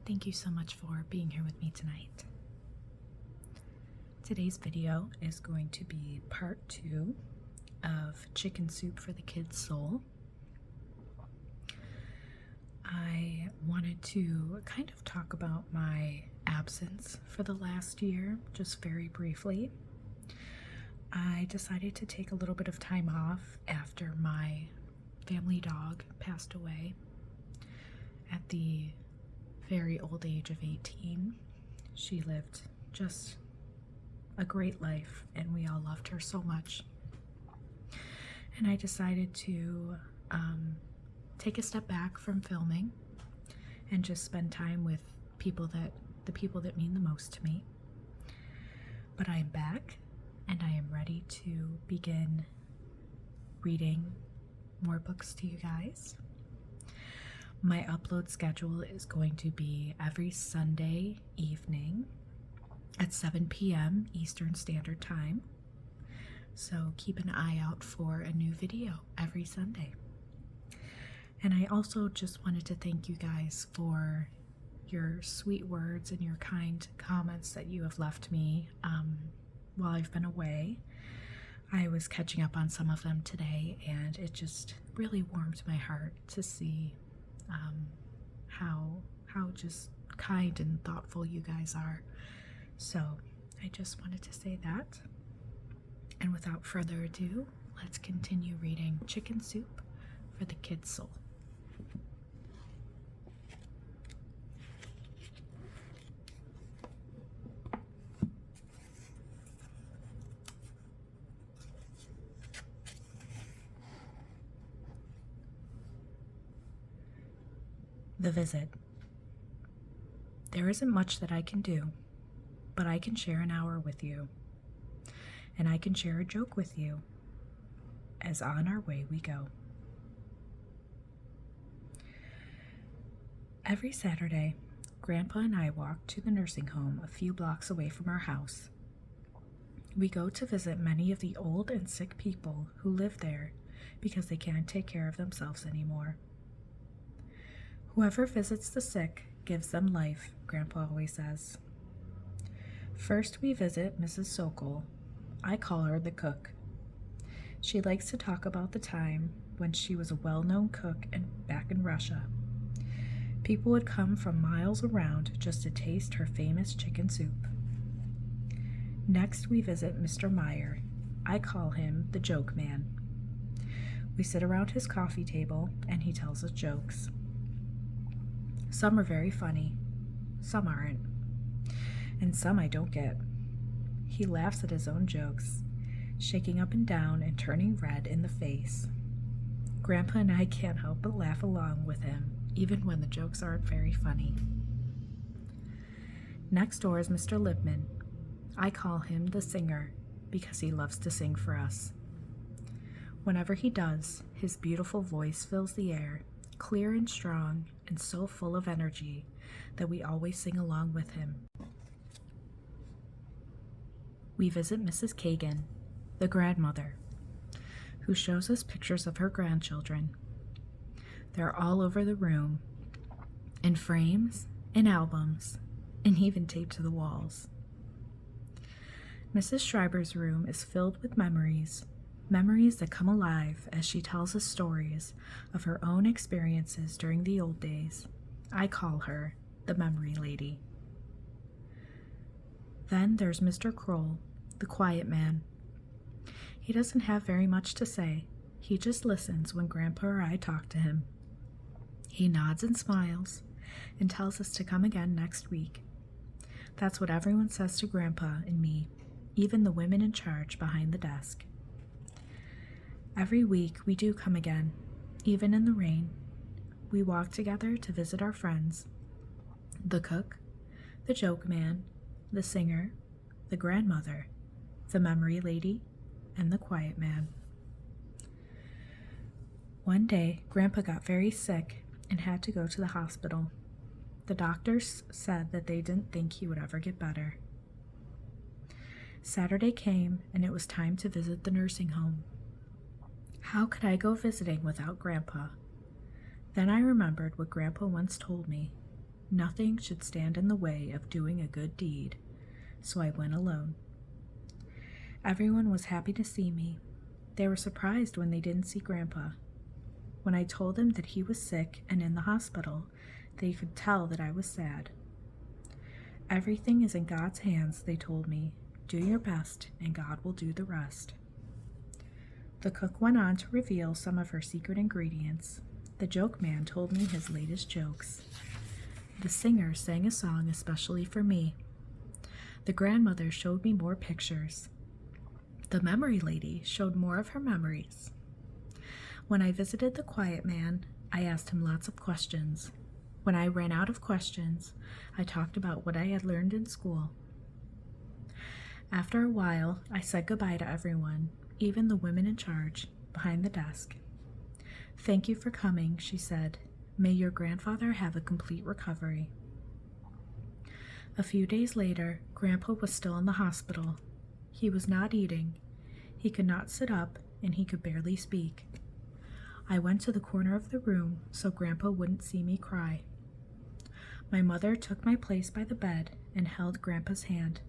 Thank you so much for being here with me tonight. Today's video is going to be part 2 of Chicken Soup for the Kid's Soul. I wanted to kind of talk about my absence for the last year, just very briefly. I decided to take a little bit of time off after my family dog passed away at the very old age of 18. She lived just a great life and we all loved her so much. And I decided to take a step back from filming and just spend time with the people that mean the most to me. But I am back and I am ready to begin reading more books to you guys. My upload schedule is going to be every Sunday evening at 7 p.m. Eastern Standard Time. So keep an eye out for a new video every Sunday. And I also just wanted to thank you guys for your sweet words and your kind comments that you have left me while I've been away. I was catching up on some of them today, and it just really warmed my heart to see how just kind and thoughtful you guys are. So I just wanted to say that. And without further ado, let's continue reading Chicken Soup for the Kid's Soul. The Visit. There isn't much that I can do, but I can share an hour with you, and I can share a joke with you as on our way we go. Every Saturday, Grandpa and I walk to the nursing home a few blocks away from our house. We go to visit many of the old and sick people who live there because they can't take care of themselves anymore. Whoever visits the sick gives them life, Grandpa always says. First, we visit Mrs. Sokol. I call her the cook. She likes to talk about the time when she was a well-known cook back in Russia. People would come from miles around just to taste her famous chicken soup. Next, we visit Mr. Meyer. I call him the joke man. We sit around his coffee table and he tells us jokes. Some are very funny, some aren't, and some I don't get. He laughs at his own jokes, shaking up and down and turning red in the face. Grandpa and I can't help but laugh along with him, even when the jokes aren't very funny. Next door is Mr. Lipman. I call him the singer because he loves to sing for us. Whenever he does, his beautiful voice fills the air, clear and strong and so full of energy that we always sing along with him. We visit Mrs. Kagan, the grandmother, who shows us pictures of her grandchildren. They're all over the room, in frames, in albums, and even taped to the walls. Mrs. Schreiber's room is filled with memories that come alive as she tells us stories of her own experiences during the old days. I call her the Memory Lady. Then there's Mr. Kroll, the quiet man. He doesn't have very much to say. He just listens when Grandpa or I talk to him. He nods and smiles and tells us to come again next week. That's what everyone says to Grandpa and me, even the women in charge behind the desk. Every week we do come again, even in the rain. We walk together to visit our friends, the cook, the joke man, the singer, the grandmother, the memory lady, and the quiet man. One day, Grandpa got very sick and had to go to the hospital. The doctors said that they didn't think he would ever get better. Saturday came and it was time to visit the nursing home. How could I go visiting without Grandpa? Then I remembered what Grandpa once told me. Nothing should stand in the way of doing a good deed, so I went alone. Everyone was happy to see me. They were surprised when they didn't see Grandpa. When I told them that he was sick and in the hospital, they could tell that I was sad. Everything is in God's hands, they told me. Do your best, and God will do the rest. The cook went on to reveal some of her secret ingredients. The joke man told me his latest jokes. The singer sang a song especially for me. The grandmother showed me more pictures. The memory lady showed more of her memories. When I visited the quiet man, I asked him lots of questions. When I ran out of questions, I talked about what I had learned in school. After a while, I said goodbye to everyone, even the women in charge, behind the desk. Thank you for coming, she said. May your grandfather have a complete recovery. A few days later, Grandpa was still in the hospital. He was not eating. He could not sit up, and he could barely speak. I went to the corner of the room so Grandpa wouldn't see me cry. My mother took my place by the bed and held Grandpa's hand.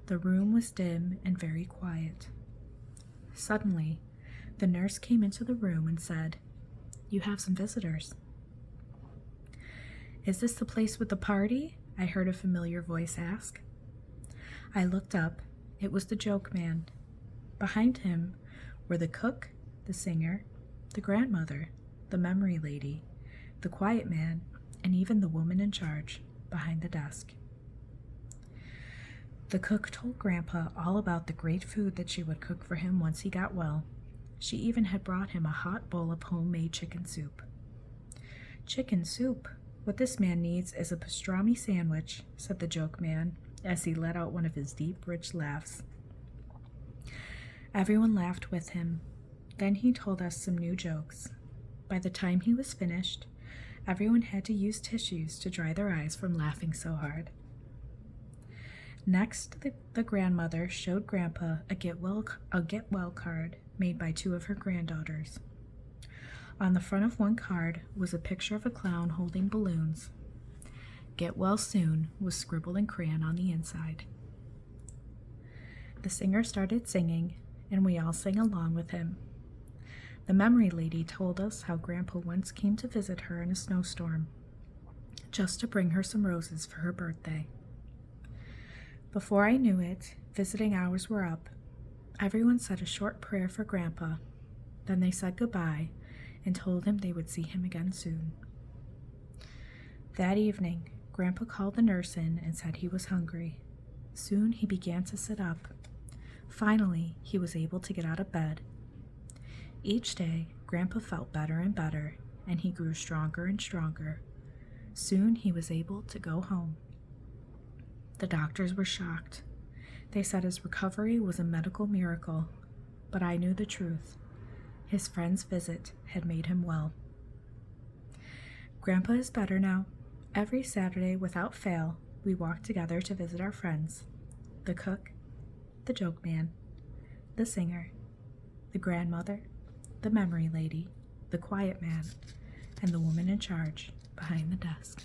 The room was dim and very quiet. Suddenly, the nurse came into the room and said, "You have some visitors." "Is this the place with the party?" I heard a familiar voice ask. I looked up. It was the joke man. Behind him were the cook, the singer, the grandmother, the memory lady, the quiet man, and even the woman in charge behind the desk. The cook told Grandpa all about the great food that she would cook for him once he got well. She even had brought him a hot bowl of homemade chicken soup. "Chicken soup? What this man needs is a pastrami sandwich," said the joke man as he let out one of his deep, rich laughs. Everyone laughed with him. Then he told us some new jokes. By the time he was finished, everyone had to use tissues to dry their eyes from laughing so hard. Next, the grandmother showed Grandpa a get well card made by two of her granddaughters. On the front of one card was a picture of a clown holding balloons. "Get well soon" was scribbled in crayon on the inside. The singer started singing, and we all sang along with him. The memory lady told us how Grandpa once came to visit her in a snowstorm, just to bring her some roses for her birthday. Before I knew it, visiting hours were up. Everyone said a short prayer for Grandpa. Then they said goodbye and told him they would see him again soon. That evening, Grandpa called the nurse in and said he was hungry. Soon he began to sit up. Finally, he was able to get out of bed. Each day, Grandpa felt better and better, and he grew stronger and stronger. Soon he was able to go home. The doctors were shocked. They said his recovery was a medical miracle, but I knew the truth. His friend's visit had made him well. Grandpa is better now. Every Saturday, without fail, we walk together to visit our friends. The cook, the joke man, the singer, the grandmother, the memory lady, the quiet man, and the woman in charge behind the desk.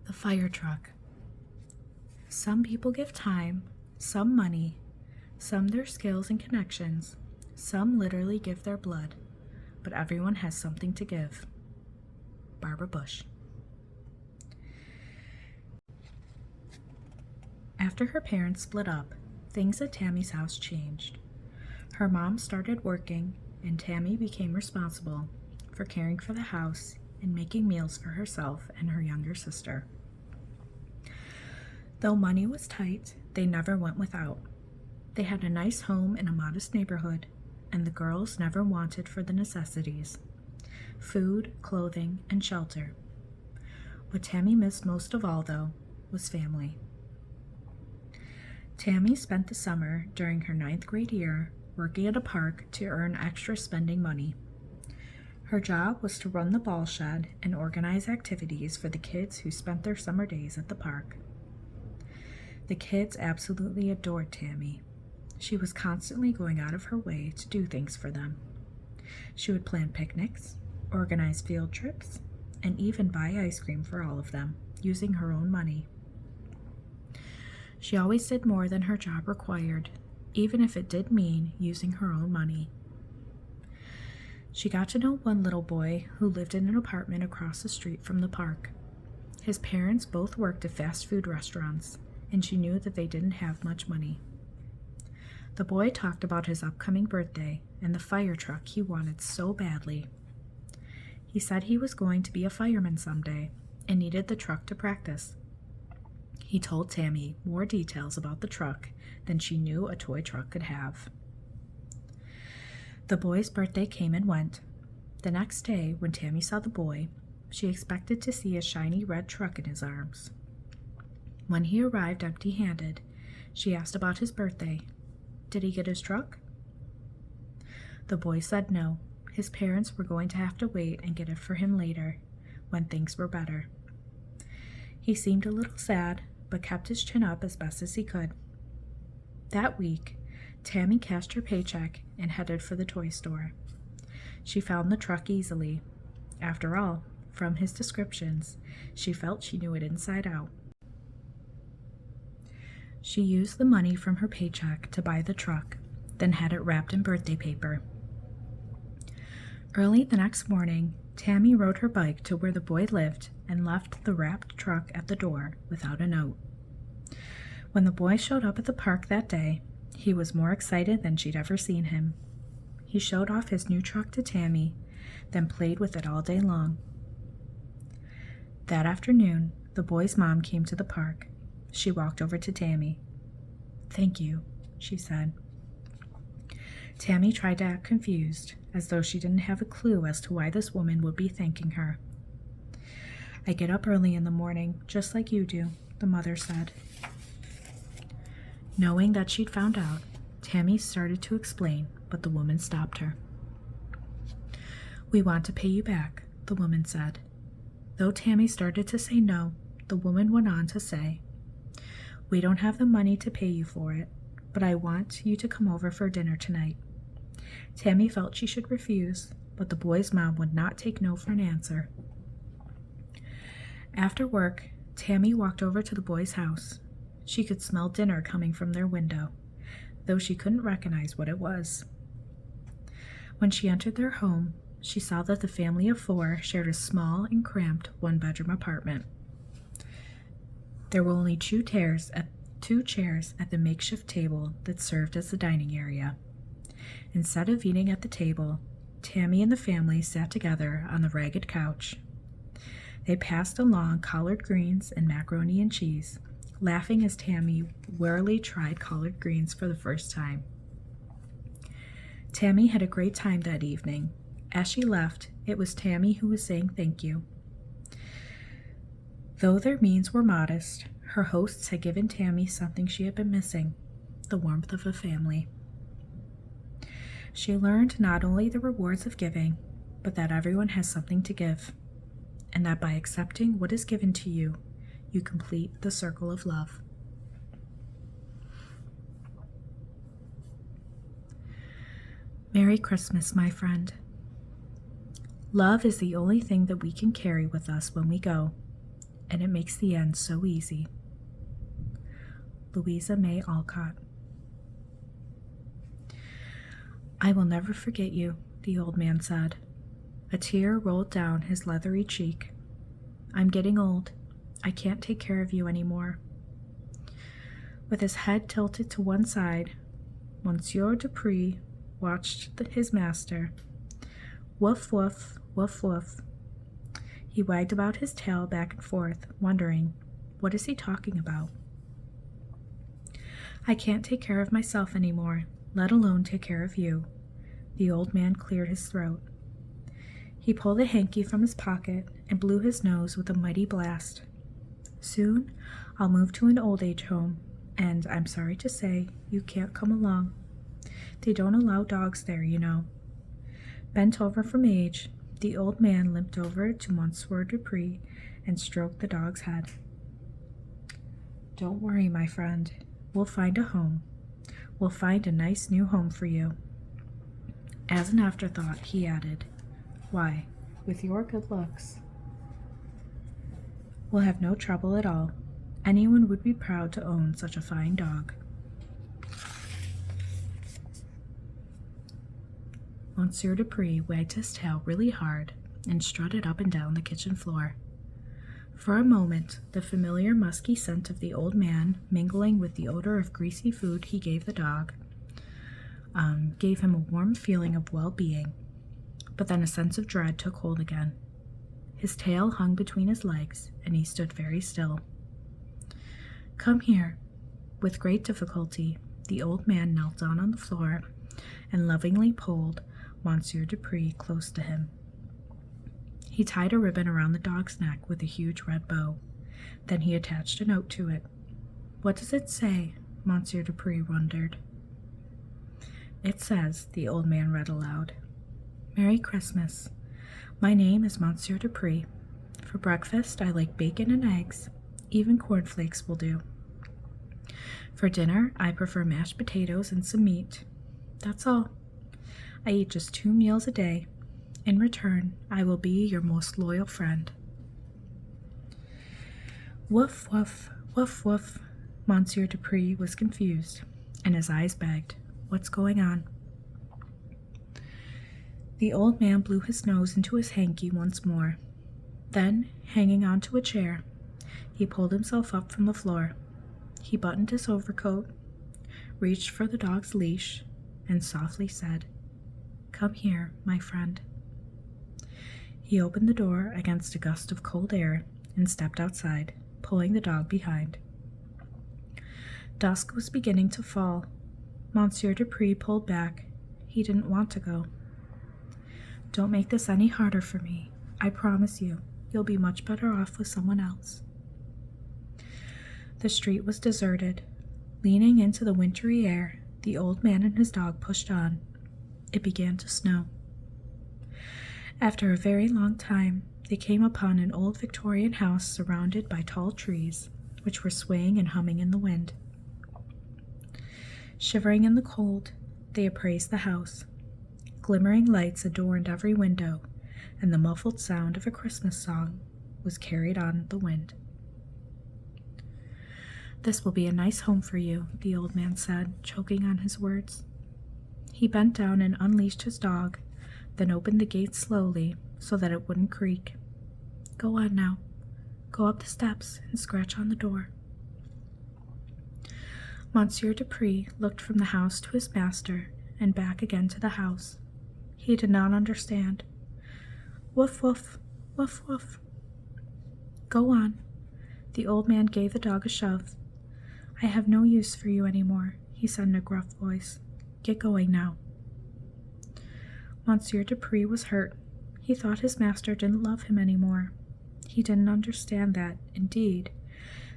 The fire truck. Some people give time, some money, some their skills and connections, some literally give their blood, but everyone has something to give. Barbara Bush. After her parents split up, things at Tammy's house changed. Her mom started working, and Tammy became responsible for caring for the house and making meals for herself and her younger sister. Though money was tight, they never went without. They had a nice home in a modest neighborhood, and the girls never wanted for the necessities: food, clothing, and shelter. What Tammy missed most of all, though, was family. Tammy spent the summer during her 9th grade year working at a park to earn extra spending money. Her job was to run the ball shed and organize activities for the kids who spent their summer days at the park. The kids absolutely adored Tammy. She was constantly going out of her way to do things for them. She would plan picnics, organize field trips, and even buy ice cream for all of them, using her own money. She always did more than her job required, even if it did mean using her own money. She got to know one little boy who lived in an apartment across the street from the park. His parents both worked at fast food restaurants, and she knew that they didn't have much money. The boy talked about his upcoming birthday and the fire truck he wanted so badly. He said he was going to be a fireman someday and needed the truck to practice. He told Tammy more details about the truck than she knew a toy truck could have. The boy's birthday came and went. The next day, when Tammy saw the boy, she expected to see a shiny red truck in his arms. When he arrived empty-handed, she asked about his birthday. Did he get his truck? The boy said no. His parents were going to have to wait and get it for him later, when things were better. He seemed a little sad, but kept his chin up as best as he could. That week, Tammy cashed her paycheck and headed for the toy store. She found the truck easily. After all, from his descriptions, she felt she knew it inside out. She used the money from her paycheck to buy the truck, then had it wrapped in birthday paper. Early the next morning, Tammy rode her bike to where the boy lived and left the wrapped truck at the door without a note. When the boy showed up at the park that day, he was more excited than she'd ever seen him. He showed off his new truck to Tammy, then played with it all day long. That afternoon, the boy's mom came to the park. She walked over to Tammy. "Thank you," she said. Tammy tried to act confused, as though she didn't have a clue as to why this woman would be thanking her. "I get up early in the morning, just like you do," the mother said. Knowing that she'd found out, Tammy started to explain, but the woman stopped her. "We want to pay you back," the woman said. Though Tammy started to say no, the woman went on to say, "We don't have the money to pay you for it, but I want you to come over for dinner tonight." Tammy felt she should refuse, but the boy's mom would not take no for an answer. After work, Tammy walked over to the boy's house. She could smell dinner coming from their window, though she couldn't recognize what it was. When she entered their home, she saw that the family of 4 shared a small and cramped one-bedroom apartment. There were only 2 chairs at the makeshift table that served as the dining area. Instead of eating at the table, Tammy and the family sat together on the ragged couch. They passed along collard greens and macaroni and cheese, laughing as Tammy warily tried collard greens for the first time. Tammy had a great time that evening. As she left, it was Tammy who was saying thank you. Though their means were modest, her hosts had given Tammy something she had been missing, the warmth of a family. She learned not only the rewards of giving, but that everyone has something to give, and that by accepting what is given to you, you complete the circle of love. Merry Christmas, my friend. Love is the only thing that we can carry with us when we go, and it makes the end so easy. Louisa May Alcott. "I will never forget you," the old man said. A tear rolled down his leathery cheek. "I'm getting old. I can't take care of you anymore." With his head tilted to one side, Monsieur Dupree watched his master. Woof, woof, woof, woof. He wagged about his tail back and forth, wondering, what is he talking about? "I can't take care of myself anymore, let alone take care of you." The old man cleared his throat. He pulled a hanky from his pocket and blew his nose with a mighty blast. "Soon I'll move to an old age home, and I'm sorry to say you can't come along. They don't allow dogs there, you know." Bent over from age, the old man limped over to Monsieur Dupree and stroked the dog's head. Don't worry, my friend. We'll find a home. We'll find a nice new home for you. As an afterthought, he added, Why, with your good looks, we'll have no trouble at all. Anyone would be proud to own such a fine dog. Monsieur Dupree wagged his tail really hard and strutted up and down the kitchen floor. For a moment, the familiar musky scent of the old man, mingling with the odor of greasy food he gave the dog, gave him a warm feeling of well-being. But then a sense of dread took hold again. His tail hung between his legs, and he stood very still. Come here. With great difficulty, the old man knelt down on the floor and lovingly pulled Monsieur Dupree close to him. He tied a ribbon around the dog's neck with a huge red bow. Then he attached a note to it. What does it say? Monsieur Dupree wondered. It says, the old man read aloud, Merry Christmas. My name is Monsieur Dupree. For breakfast, I like bacon and eggs. Even cornflakes will do. For dinner, I prefer mashed potatoes and some meat. That's all. I eat just 2 meals a day. In return, I will be your most loyal friend. Woof, woof, woof, woof. Monsieur Dupree was confused, and his eyes begged, What's going on? The old man blew his nose into his hanky once more. Then, hanging onto a chair, he pulled himself up from the floor. He buttoned his overcoat, reached for the dog's leash, and softly said, Come here, my friend. He opened the door against a gust of cold air and stepped outside, pulling the dog behind. Dusk was beginning to fall. Monsieur Dupree pulled back. He didn't want to go. Don't make this any harder for me. I promise you, you'll be much better off with someone else. The street was deserted. Leaning into the wintry air, the old man and his dog pushed on. It began to snow. After a very long time, they came upon an old Victorian house surrounded by tall trees, which were swaying and humming in the wind. Shivering in the cold, they appraised the house. Glimmering lights adorned every window, and the muffled sound of a Christmas song was carried on the wind. This will be a nice home for you, the old man said, choking on his words. He bent down and unleashed his dog, then opened the gate slowly so that it wouldn't creak. Go on now. Go up the steps and scratch on the door. Monsieur Dupree looked from the house to his master and back again to the house. He did not understand. Woof, woof, woof, woof. Go on. The old man gave the dog a shove. I have no use for you any more, he said in a gruff voice. Get going now. Monsieur Dupree was hurt. He thought his master didn't love him any more. He didn't understand that, indeed,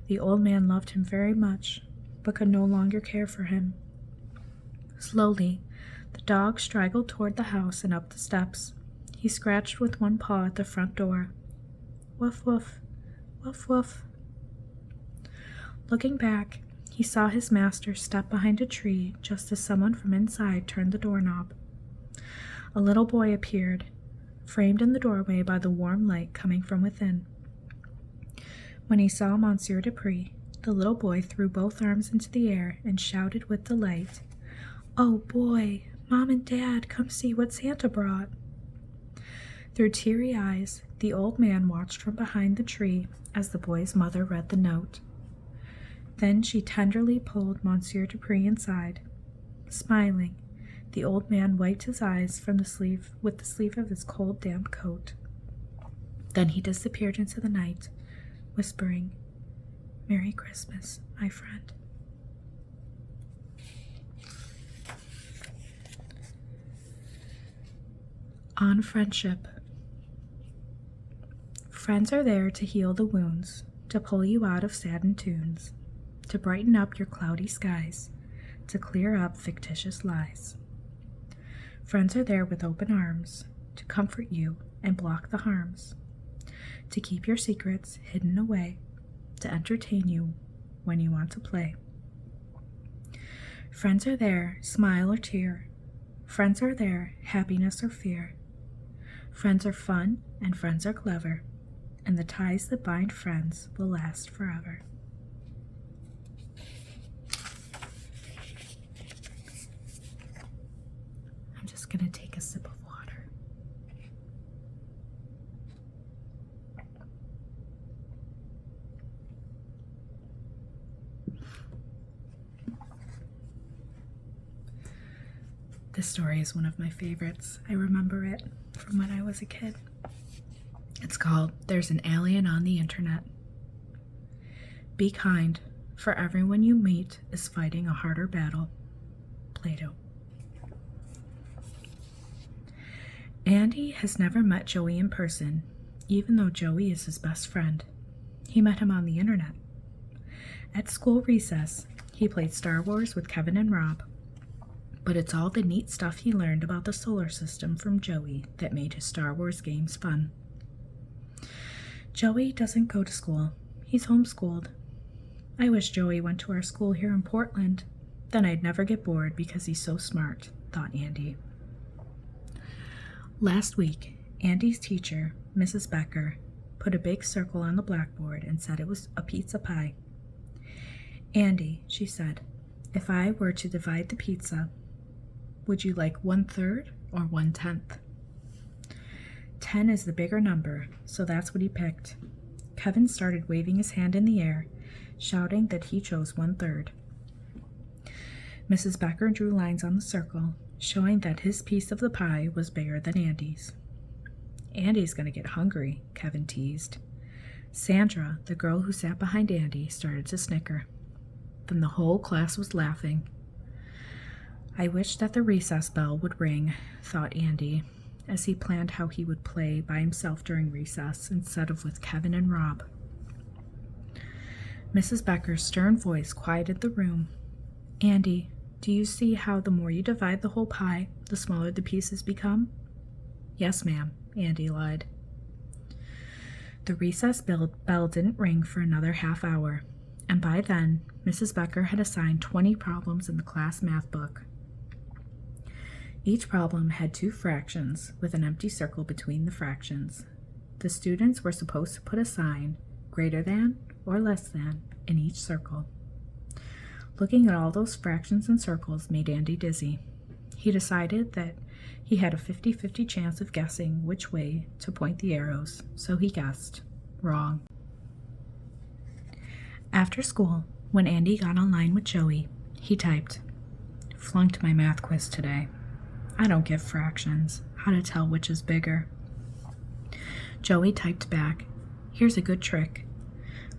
the old man loved him very much, but could no longer care for him. Slowly, the dog straggled toward the house and up the steps. He scratched with one paw at the front door. Woof, woof, woof, woof. Looking back, he saw his master step behind a tree just as someone from inside turned the doorknob. A little boy appeared, framed in the doorway by the warm light coming from within. When he saw Monsieur Dupree, the little boy threw both arms into the air and shouted with delight, Oh boy, Mom and Dad, come see what Santa brought. Through teary eyes, the old man watched from behind the tree as the boy's mother read the note. Then she tenderly pulled Monsieur Dupree inside. Smiling, the old man wiped his eyes from the sleeve with the sleeve of his cold, damp coat. Then he disappeared into the night, whispering, Merry Christmas, my friend. On friendship. Friends are there to heal the wounds, to pull you out of saddened tunes, to brighten up your cloudy skies, to clear up fictitious lies. Friends are there with open arms, to comfort you and block the harms, to keep your secrets hidden away, to entertain you when you want to play. Friends are there, smile or tear. Friends are there, happiness or fear. Friends are fun and friends are clever, and the ties that bind friends will last forever. I'm just going to take a sip of water. This story is one of my favorites. I remember it from when I was a kid. It's called There's an Alien on the Internet. Be kind, for everyone you meet is fighting a harder battle. Plato. Andy has never met Joey in person, even though Joey is his best friend. He met him on the internet. At school recess, he played Star Wars with Kevin and Rob. But it's all the neat stuff he learned about the solar system from Joey that made his Star Wars games fun. Joey doesn't go to school. He's homeschooled. I wish Joey went to our school here in Portland. Then I'd never get bored because he's so smart, thought Andy. Last week, Andy's teacher, Mrs. Becker, put a big circle on the blackboard and said it was a pizza pie. Andy, she said, if I were to divide the pizza, would you like 1/3 or 1/10? 10 is the bigger number, so that's what he picked. Kevin started waving his hand in the air, shouting that he chose 1/3. Mrs. Becker drew lines on the circle, showing that his piece of the pie was bigger than Andy's. Andy's going to get hungry, Kevin teased. Sandra, the girl who sat behind Andy, started to snicker. Then the whole class was laughing. I wish that the recess bell would ring, thought Andy, as he planned how he would play by himself during recess instead of with Kevin and Rob. Mrs. Becker's stern voice quieted the room. Andy, do you see how the more you divide the whole pie, the smaller the pieces become? Yes, ma'am, Andy lied. The recess bell didn't ring for another half hour, and by then, Mrs. Becker had assigned 20 problems in the class math book. Each problem had 2 fractions with an empty circle between the fractions. The students were supposed to put a sign, greater than or less than, in each circle. Looking at all those fractions and circles made Andy dizzy. He decided that he had a 50-50 chance of guessing which way to point the arrows, so he guessed wrong. After school, when Andy got online with Joey, he typed, "Flunked my math quiz today. I don't get fractions. How to tell which is bigger?" Joey typed back, "Here's a good trick.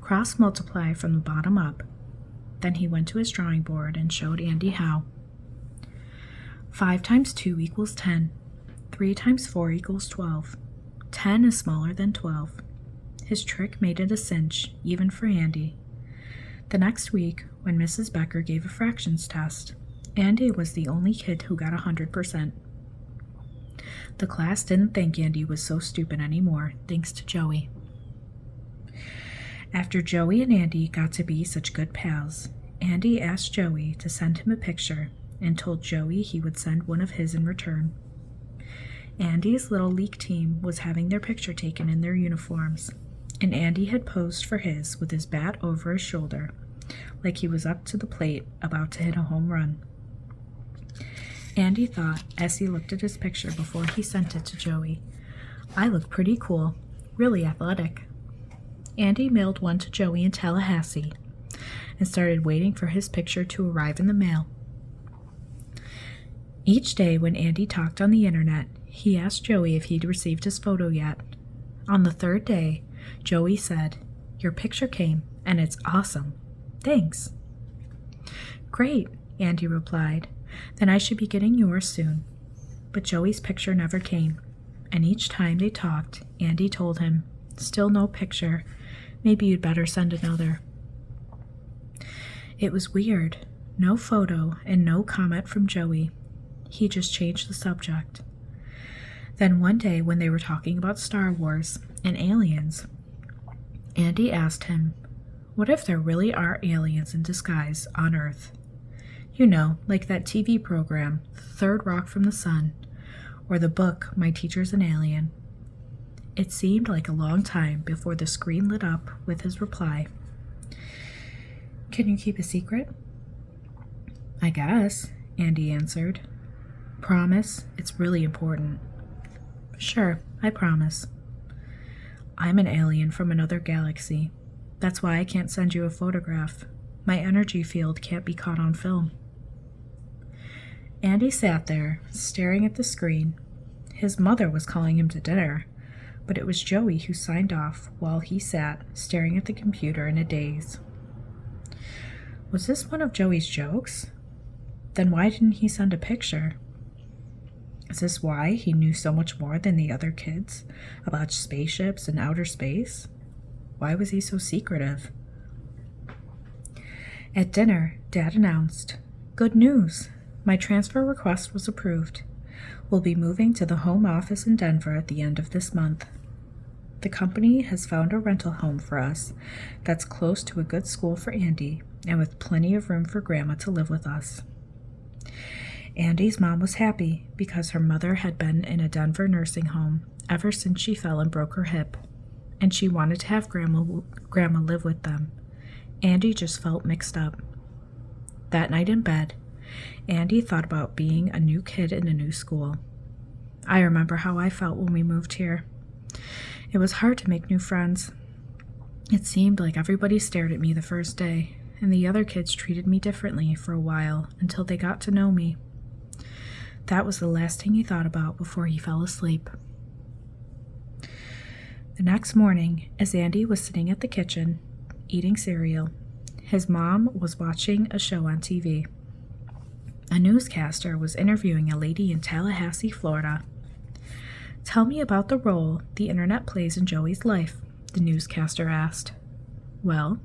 Cross-multiply from the bottom up." Then he went to his drawing board and showed Andy how. 5 times 2 equals 10. 3 times 4 equals 12. 10 is smaller than 12. His trick made it a cinch, even for Andy. The next week, when Mrs. Becker gave a fractions test, Andy was the only kid who got 100%. The class didn't think Andy was so stupid anymore, thanks to Joey. After Joey and Andy got to be such good pals, Andy asked Joey to send him a picture and told Joey he would send one of his in return. Andy's little league team was having their picture taken in their uniforms, and Andy had posed for his with his bat over his shoulder, like he was up to the plate about to hit a home run. Andy thought, as he looked at his picture before he sent it to Joey, "I look pretty cool, really athletic." Andy mailed one to Joey in Tallahassee and started waiting for his picture to arrive in the mail. Each day when Andy talked on the internet, he asked Joey if he'd received his photo yet. On the 3rd day, Joey said, "Your picture came, and it's awesome. Thanks." "Great," Andy replied. "Then I should be getting yours soon." But Joey's picture never came, and each time they talked, Andy told him, "Still no picture. Maybe you'd better send another." It was weird. No photo and no comment from Joey. He just changed the subject. Then one day when they were talking about Star Wars and aliens, Andy asked him, What if there really are aliens in disguise on Earth? You know, like that TV program, Third Rock from the Sun, or the book, My Teacher's an Alien. It seemed like a long time before the screen lit up with his reply. Can you keep a secret? I guess, Andy answered. Promise? It's really important. Sure, I promise. I'm an alien from another galaxy. That's why I can't send you a photograph. My energy field can't be caught on film. Andy sat there, staring at the screen. His mother was calling him to dinner, but it was Joey who signed off while he sat, staring at the computer in a daze. Was this one of Joey's jokes? Then why didn't he send a picture? Is this why he knew so much more than the other kids about spaceships and outer space? Why was he so secretive? At dinner, Dad announced, "Good news! My transfer request was approved. We'll be moving to the home office in Denver at the end of this month. The company has found a rental home for us that's close to a good school for Andy and with plenty of room for Grandma to live with us." Andy's mom was happy because her mother had been in a Denver nursing home ever since she fell and broke her hip, and she wanted to have Grandma live with them. Andy just felt mixed up. That night in bed, Andy thought about being a new kid in a new school. I remember how I felt when we moved here. It was hard to make new friends. It seemed like everybody stared at me the first day, and the other kids treated me differently for a while until they got to know me. That was the last thing he thought about before he fell asleep. The next morning, as Andy was sitting at the kitchen, eating cereal, his mom was watching a show on TV. A newscaster was interviewing a lady in Tallahassee, Florida. "Tell me about the role the internet plays in Joey's life," the newscaster asked. "Well,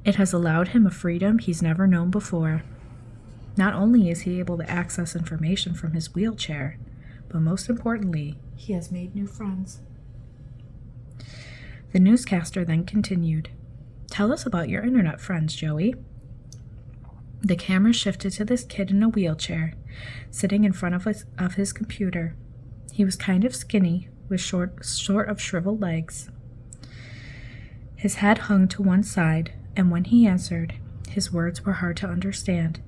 it has allowed him a freedom he's never known before. Not only is he able to access information from his wheelchair, but most importantly, he has made new friends." The newscaster then continued, "Tell us about your internet friends, Joey." The camera shifted to this kid in a wheelchair, sitting in front of his computer. He was kind of skinny, with short of shriveled legs. His head hung to one side, and when he answered, his words were hard to understand.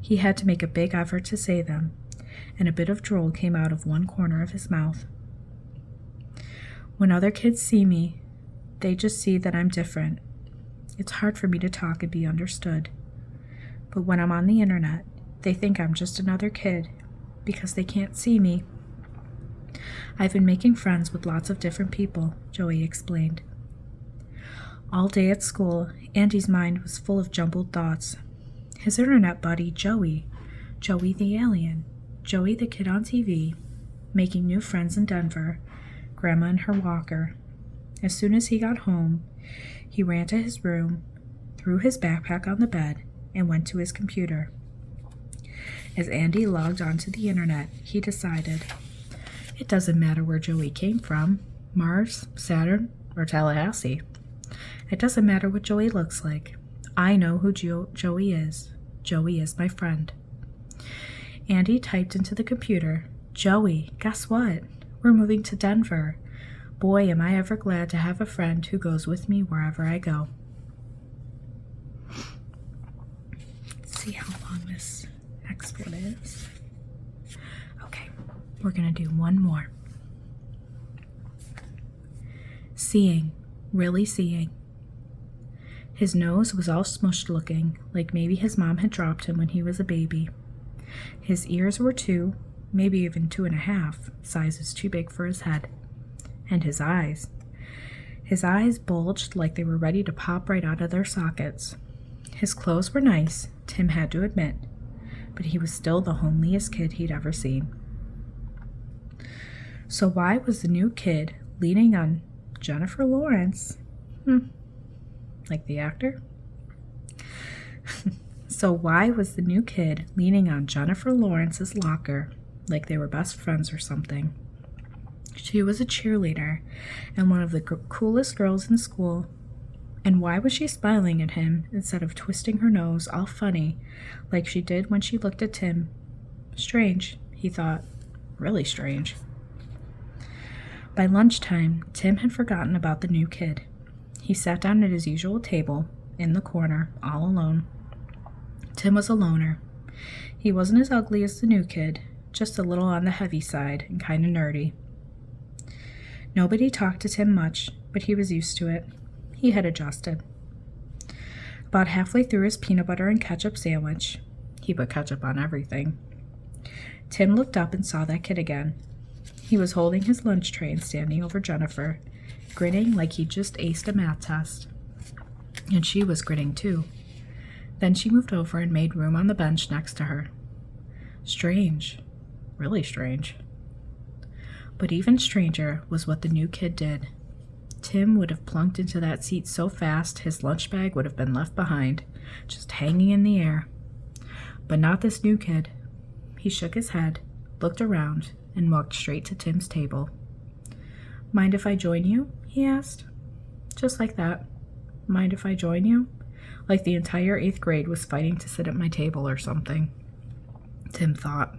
He had to make a big effort to say them, and a bit of drool came out of one corner of his mouth. "When other kids see me, they just see that I'm different. It's hard for me to talk and be understood. But when I'm on the internet, they think I'm just another kid because they can't see me. I've been making friends with lots of different people," Joey explained. All day at school, Andy's mind was full of jumbled thoughts. His internet buddy, Joey the alien, Joey the kid on TV, making new friends in Denver, Grandma in her walker. As soon as he got home, he ran to his room, threw his backpack on the bed, and went to his computer. As Andy logged onto the internet, he decided, it doesn't matter where Joey came from, Mars, Saturn, or Tallahassee. It doesn't matter what Joey looks like. I know who Joey is. Joey is my friend. Andy typed into the computer, "Joey, guess what? We're moving to Denver. Boy, am I ever glad to have a friend who goes with me wherever I go." Let's see how long this next one is. Okay, we're going to do one more. Seeing, really seeing. His nose was all smushed looking, like maybe his mom had dropped him when he was a baby. His ears were 2, maybe even 2.5 sizes too big for his head. And his eyes. His eyes bulged like they were ready to pop right out of their sockets. His clothes were nice, Tim had to admit, but he was still the homeliest kid he'd ever seen. So why was the new kid leaning on Jennifer Lawrence? Like the actor? So why was the new kid leaning on Jennifer Lawrence's locker like they were best friends or something? She was a cheerleader and one of the coolest girls in school. And why was she smiling at him instead of twisting her nose all funny like she did when she looked at Tim? Strange, he thought. Really strange. By lunchtime, Tim had forgotten about the new kid. He sat down at his usual table in the corner, all alone. Tim was a loner. He wasn't as ugly as the new kid, just a little on the heavy side and kind of nerdy. Nobody talked to Tim much, but he was used to it. He had adjusted. About halfway through his peanut butter and ketchup sandwich, he put ketchup on everything, Tim looked up and saw that kid again. He was holding his lunch tray and standing over Jennifer, grinning like he'd just aced a math test. And she was grinning too. Then she moved over and made room on the bench next to her. Strange. Really strange. But even stranger was what the new kid did. Tim would have plunked into that seat so fast his lunch bag would have been left behind, just hanging in the air. But not this new kid. He shook his head, looked around, and walked straight to Tim's table. "Mind if I join you?" he asked. Just like that. "Mind if I join you?" Like the entire 8th grade was fighting to sit at my table or something. Tim thought.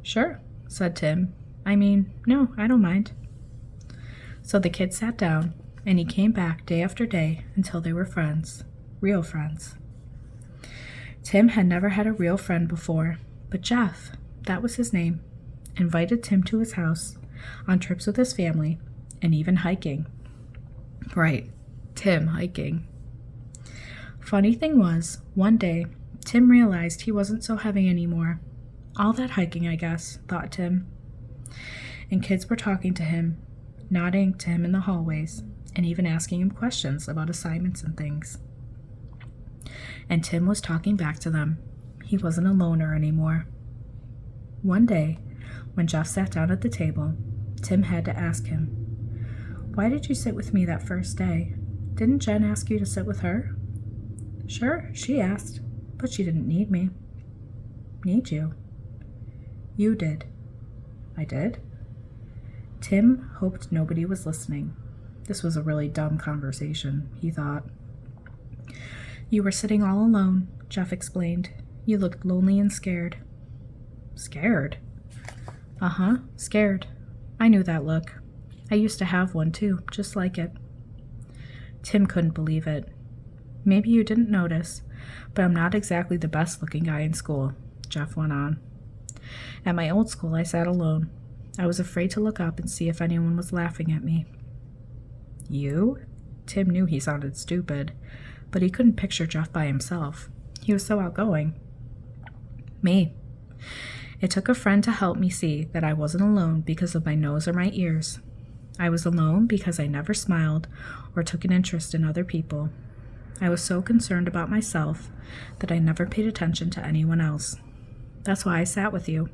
"Sure," said Tim. No, I don't mind." So the kid sat down, and he came back day after day until they were friends. Real friends. Tim had never had a real friend before, but Jeff, that was his name, invited Tim to his house, on trips with his family, and even hiking. Right, Tim hiking. Funny thing was, one day, Tim realized he wasn't so heavy anymore. All that hiking, I guess, thought Tim. And kids were talking to him, nodding to him in the hallways, and even asking him questions about assignments and things. And Tim was talking back to them. He wasn't a loner anymore. One day, when Jeff sat down at the table, Tim had to ask him, "Why did you sit with me that first day? Didn't Jen ask you to sit with her?" "Sure, she asked, but she didn't need me." "Need you?" "You did." "I did?" Tim hoped nobody was listening. This was a really dumb conversation, he thought. "You were sitting all alone," Jeff explained. "You looked lonely and scared." "Scared?" "Uh-huh, scared. I knew that look. I used to have one too, just like it." Tim couldn't believe it. "Maybe you didn't notice, but I'm not exactly the best-looking guy in school," Jeff went on. "At my old school, I sat alone. I was afraid to look up and see if anyone was laughing at me." "You?" Tim knew he sounded stupid, but he couldn't picture Jeff by himself. He was so outgoing. "Me. It took a friend to help me see that I wasn't alone because of my nose or my ears. I was alone because I never smiled or took an interest in other people. I was so concerned about myself that I never paid attention to anyone else. That's why I sat with you,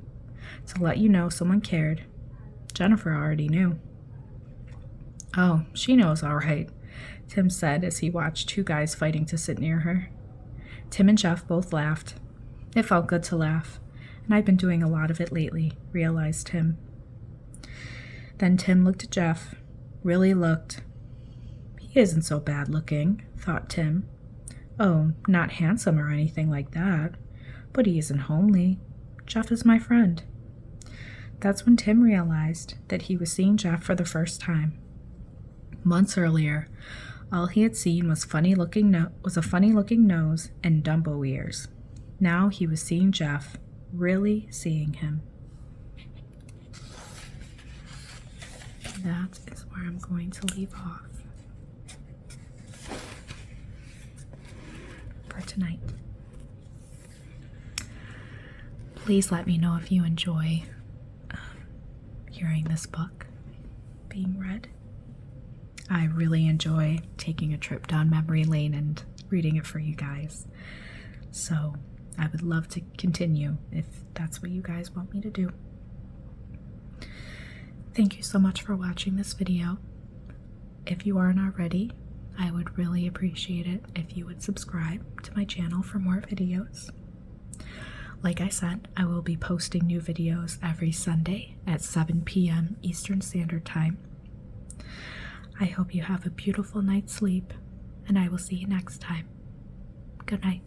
to let you know someone cared. Jennifer already knew." "Oh, she knows all right," Tim said as he watched 2 guys fighting to sit near her. Tim and Jeff both laughed. It felt good to laugh, and I'd been doing a lot of it lately, realized Tim. Then Tim looked at Jeff. Really looked. "He isn't so bad looking," thought Tim. "Oh, not handsome or anything like that, but he isn't homely. Jeff is my friend." That's when Tim realized that he was seeing Jeff for the first time. Months earlier, all he had seen was a funny-looking nose and Dumbo ears. Now he was seeing Jeff, really seeing him. That is where I'm going to leave off for tonight. Please let me know if you enjoy hearing this book being read. I really enjoy taking a trip down memory lane and reading it for you guys. So I would love to continue if that's what you guys want me to do. Thank you so much for watching this video. If you aren't already, I would really appreciate it if you would subscribe to my channel for more videos. Like I said, I will be posting new videos every Sunday at 7 p.m. Eastern Standard Time. I hope you have a beautiful night's sleep, and I will see you next time. Good night.